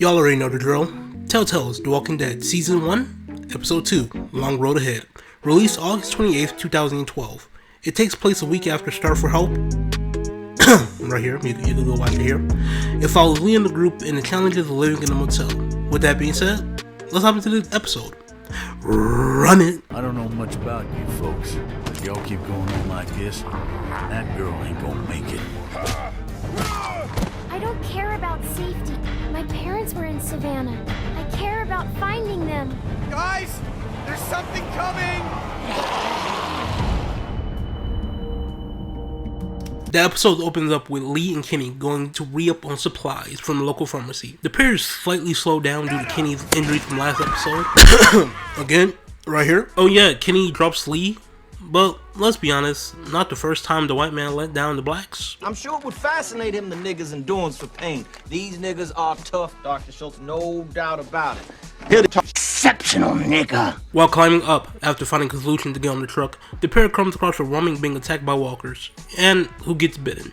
Y'all already know the drill. Telltale's The Walking Dead Season 1, Episode 2, Long Road Ahead. Released August 28th, 2012. It takes place a week after Start for Help. Right here, you can go watch it here. It follows Lee and the group in the challenges of living in a motel. With that being said, let's hop into the episode. Run it! I don't know much about you folks, but y'all keep going on like this, that girl ain't gonna make it. I don't care about safety. My parents were in Savannah. I care about finding them. Guys, there's something coming! The episode opens up with Lee and Kenny going to re-up on supplies from the local pharmacy. The pair is slightly slowed down due to Kenny's injury from last episode. Again, right here. Oh yeah, Kenny drops Lee. But let's be honest, not the first time the white man let down the blacks. I'm sure it would fascinate him, the niggas' endurance for pain. These niggas are tough, Dr. Schultz, no doubt about it. Here to talk exceptional nigga. While climbing up, after finding a solution to get on the truck, the pair comes across a woman being attacked by walkers, and who gets bitten.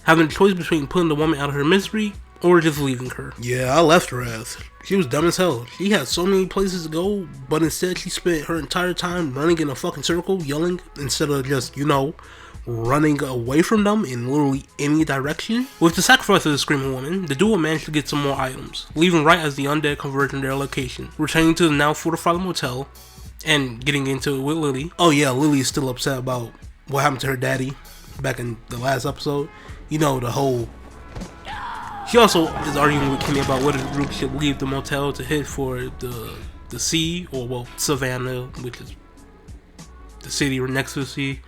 Having a choice between putting the woman out of her misery, or just leaving her. Yeah, I left her ass. She was dumb as hell. She had so many places to go, but instead she spent her entire time running in a fucking circle, yelling, instead of just, running away from them in literally any direction. With the sacrifice of the screaming woman, the duo managed to get some more items, leaving right as the undead converge on their location, returning to the now fortified motel, and getting into it with Lily. Oh yeah, Lily is still upset about what happened to her daddy back in the last episode. You know, the whole... She also is arguing with Kenny about whether the group should leave the motel to head for the sea, or well, Savannah, which is the city next to the sea.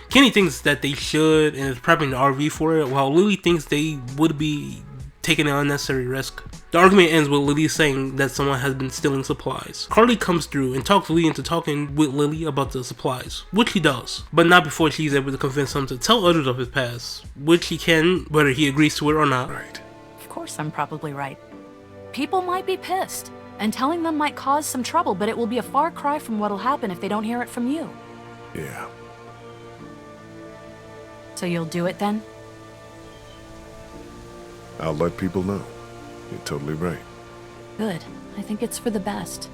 Kenny thinks that they should and is prepping the RV for it, while Lily thinks they would be taking an unnecessary risk. The argument ends with Lily saying that someone has been stealing supplies. Carly comes through and talks Lee into talking with Lily about the supplies, which he does, but not before she's able to convince him to tell others of his past, which he can, whether he agrees to it or not. Right. Of course I'm probably right. People might be pissed, and telling them might cause some trouble, but it will be a far cry from what'll happen if they don't hear it from you. Yeah. So you'll do it then? I'll let people know. You're totally right. Good. I think it's for the best.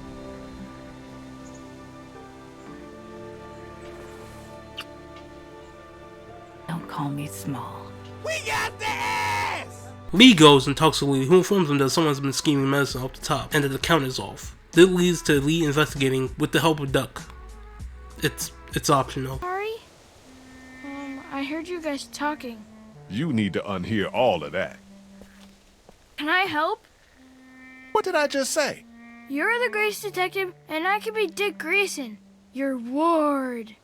Don't call me small. We got the ass! Lee goes and talks to Lee, who informs him that someone's been scheming medicine up the top, and that the count is off. This leads to Lee investigating with the help of Duck. It's optional. Sorry? I heard you guys talking. You need to unhear all of that. Can I help? What did I just say? You're the Grace Detective, and I can be Dick Grayson, your ward.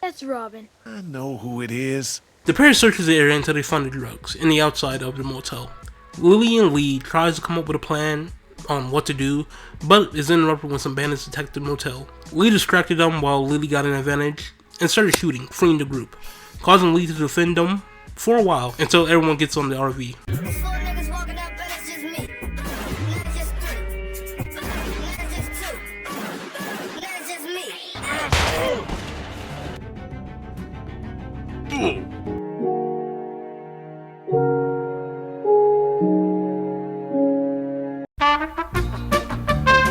That's Robin. I know who it is. The pair searches the area until they find the drugs in the outside of the motel. Lily and Lee tries to come up with a plan on what to do, but is interrupted when some bandits attack the motel. Lee distracted them while Lily got an advantage and started shooting, freeing the group, causing Lee to defend them for a while until everyone gets on the RV.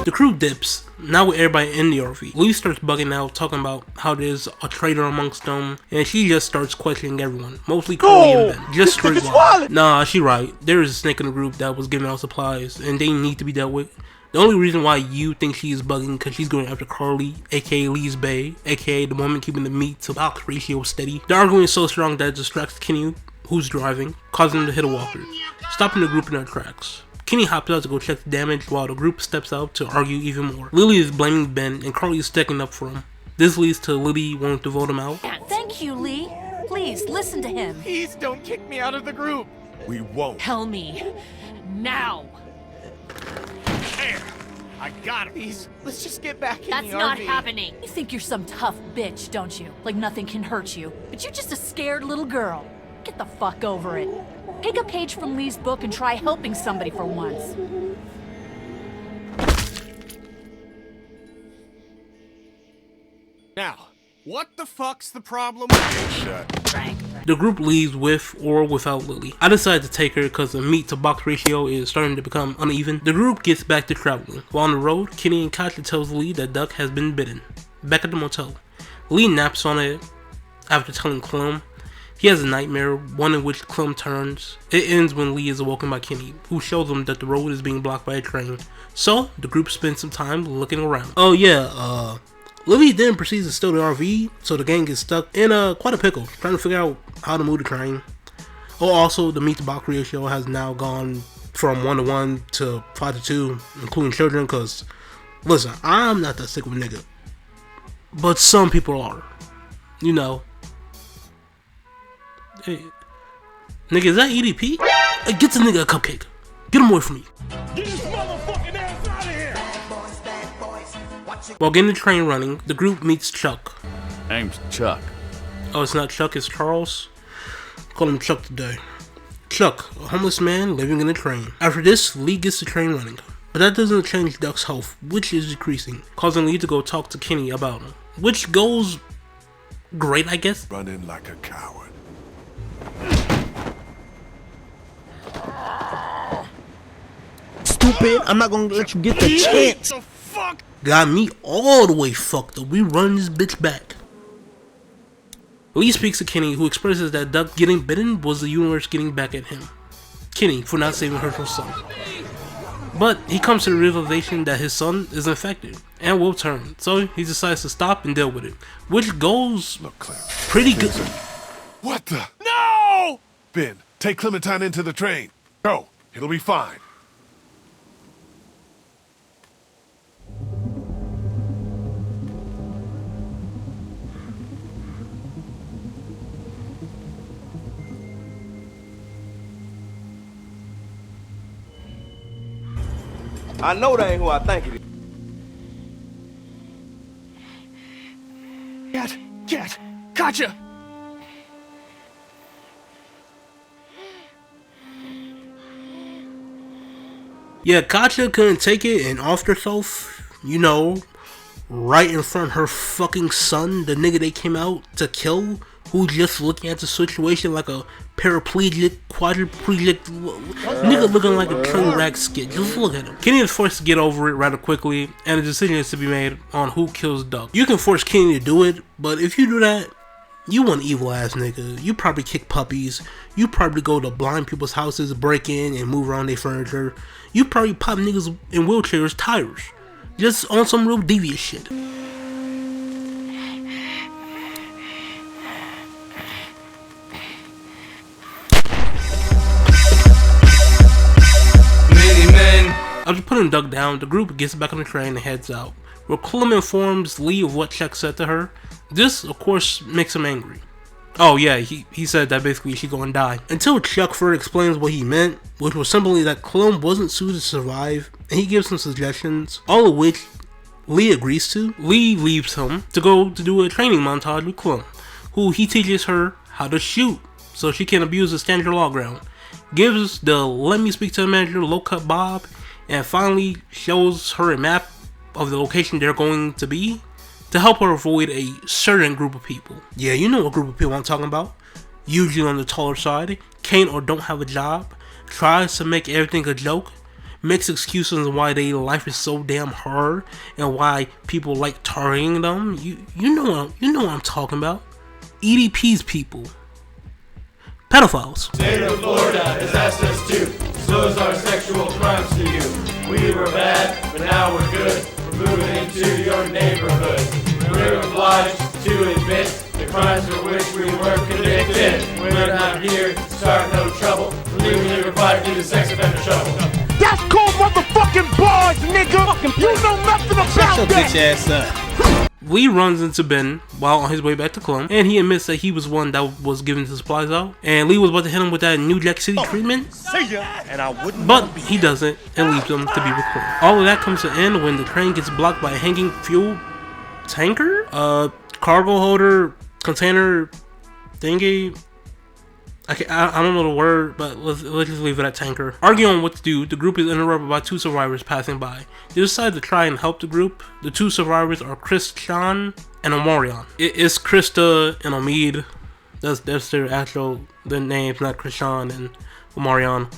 The crew dips, now with everybody in the RV. Lee starts bugging out, talking about how there's a traitor amongst them, and she just starts questioning everyone, mostly Carly and Ben. Just straight wild. Nah, she right. There is a snake in the group that was giving out supplies, and they need to be dealt with. The only reason why you think she is bugging because she's going after Carly, aka Lee's bae, aka the woman keeping the meat to box ratio steady. The argument is so strong that it distracts Kenny, who's driving, causing him to hit a walker, stopping the group in their tracks. Kenny hops out to go check the damage while the group steps out to argue even more. Lily is blaming Ben and Carly is sticking up for him. This leads to Lily wanting to vote him out. Thank you, Lee. Please, listen to him. Please don't kick me out of the group. We won't. Tell me. Now. There. I got him. Please, let's just get back in That's the not RV. happening. You think you're some tough bitch, don't you? Like nothing can hurt you. But you're just a scared little girl. Get the fuck over it. Take a page from Lee's book and try helping somebody for once. Now, What the fuck's the problem? Shut. The group leaves with or without Lily. I decided to take her because the meat to box ratio is starting to become uneven. The group gets back to traveling. While on the road, Kenny and Katja tells Lee that Duck has been bitten. Back at the motel, Lee naps on it after telling Clem he has a nightmare, one in which Clem turns. It ends when Lee is awoken by Kenny, who shows him that the road is being blocked by a train. So, the group spends some time looking around. Oh yeah, Lily then proceeds to steal the RV, so the gang gets stuck in quite a pickle, trying to figure out how to move the train. Oh, also, the meat to box ratio has now gone from 1-to-1 to 5-to-2, including children, cause, listen, I'm not that sick of a nigga. But some people are. You know. Hey, nigga, is that EDP? Hey, get the nigga a cupcake. Get him away from me. Get this motherfucking ass out of here! While getting the train running, the group meets Chuck. Name's Chuck. Oh, it's not Chuck, it's Charles. Call him Chuck today. Chuck, a homeless man living in a train. After this, Lee gets the train running. But that doesn't change Duck's health, which is decreasing, causing Lee to go talk to Kenny about him. Which goes great, I guess. Running like a coward. Stupid, I'm not gonna let you get the chance. The fuck? Got me all the way fucked up. We run this bitch back. Lee speaks to Kenny, who expresses that Duck getting bitten was the universe getting back at him. Kenny for not saving her son. But he comes to the realization that his son is infected and will turn, so he decides to stop and deal with it, which goes pretty good. What the? No! Ben, take Clementine into the train. Go, it'll be fine. I know that ain't who I think it is. Cat! Katja! Yeah, Katja couldn't take it and offed herself, you know, right in front of her fucking son, the nigga they came out to kill, who's just looking at the situation like a paraplegic, quadriplegic nigga looking like a train wreck skid. Just look at him. Kenny is forced to get over it rather quickly, and a decision is to be made on who kills Duck. You can force Kenny to do it, but if you do that, you one evil ass nigga. You probably kick puppies. You probably go to blind people's houses, break in and move around their furniture. You probably pop niggas in wheelchairs tires. Just on some real devious shit. After putting Duck down, the group gets back on the train and heads out, where Clem informs Lee of what Chuck said to her. This, of course, makes him angry. Oh yeah, he said that basically she gonna die. Until Chuck further explains what he meant, which was simply that Clem wasn't suited to survive, and he gives some suggestions, all of which Lee agrees to. Lee leaves him to go to do a training montage with Clem, who he teaches her how to shoot, so she can abuse the stand your law ground. Gives the let me speak to the manager low cut Bob, and finally shows her a map of the location they're going to be to help her avoid a certain group of people. Yeah, you know what group of people I'm talking about. Usually on the taller side, can't or don't have a job, tries to make everything a joke, makes excuses on why their life is so damn hard and why people like targeting them. You know what I'm talking about. EDP's people. Pedophiles. State of Florida has asked us to disclose our sexual crimes to you. We were bad, but now we're good. We're moving into your neighborhood. We're obliged to admit the crimes for which we were convicted. We're not here to start no trouble. We're legally required to do the sex offender shovel. That's called motherfucking bars, nigga! You know nothing about that! Bitch ass up. Lee runs into Ben while on his way back to Clem, and he admits that he was one that was giving the supplies out, and Lee was about to hit him with that New Jack City treatment, See ya! And I wouldn't. but he doesn't and leaves him to be with Clem. All of that comes to an end when the train gets blocked by a hanging fuel tanker, cargo holder, container thingy. I don't know the word, but let's just leave it at tanker. Arguing on what to do, the group is interrupted by 2 survivors passing by. They decide to try and help the group. The 2 survivors are Christian and Omarion. It's Krista and Omid. That's their their names, not Christian and Omarion.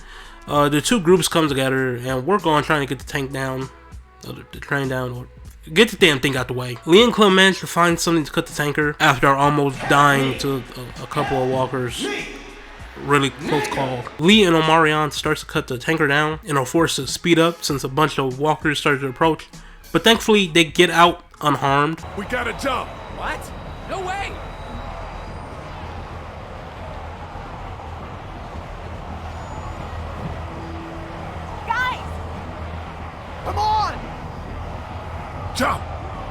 The 2 groups come together and work on trying to get the tank down, the train down, or get the damn thing out the way. Lee and Clem manage to find something to cut the tanker after almost dying to a couple of walkers. Really close call. Lee and Omarion starts to cut the tanker down and are forced to speed up since a bunch of walkers start to approach. But thankfully, they get out unharmed. We gotta jump. What? No way! Guys! Come on! Jump.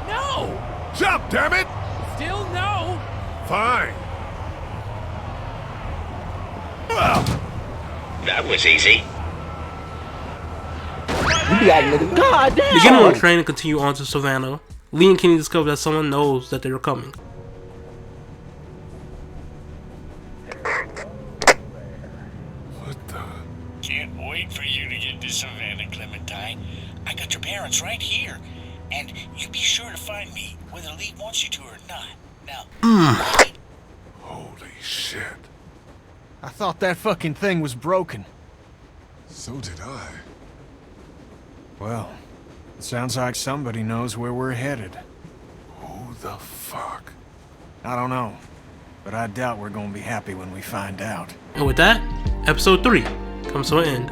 No! Jump, damn it. Still no! Fine. That was easy. They get on the train and continue on to Savannah. Lee and Kenny discover that someone knows that they are coming. What the? Can't wait for you to get to Savannah, Clementine. I got your parents right here. And you be sure to find me, whether Lee wants you to or not. Now, Holy shit. I thought that fucking thing was broken. So did I. Well, it sounds like somebody knows where we're headed. Who the fuck? I don't know, but I doubt we're gonna be happy when we find out. And with that, episode 3 comes to an end.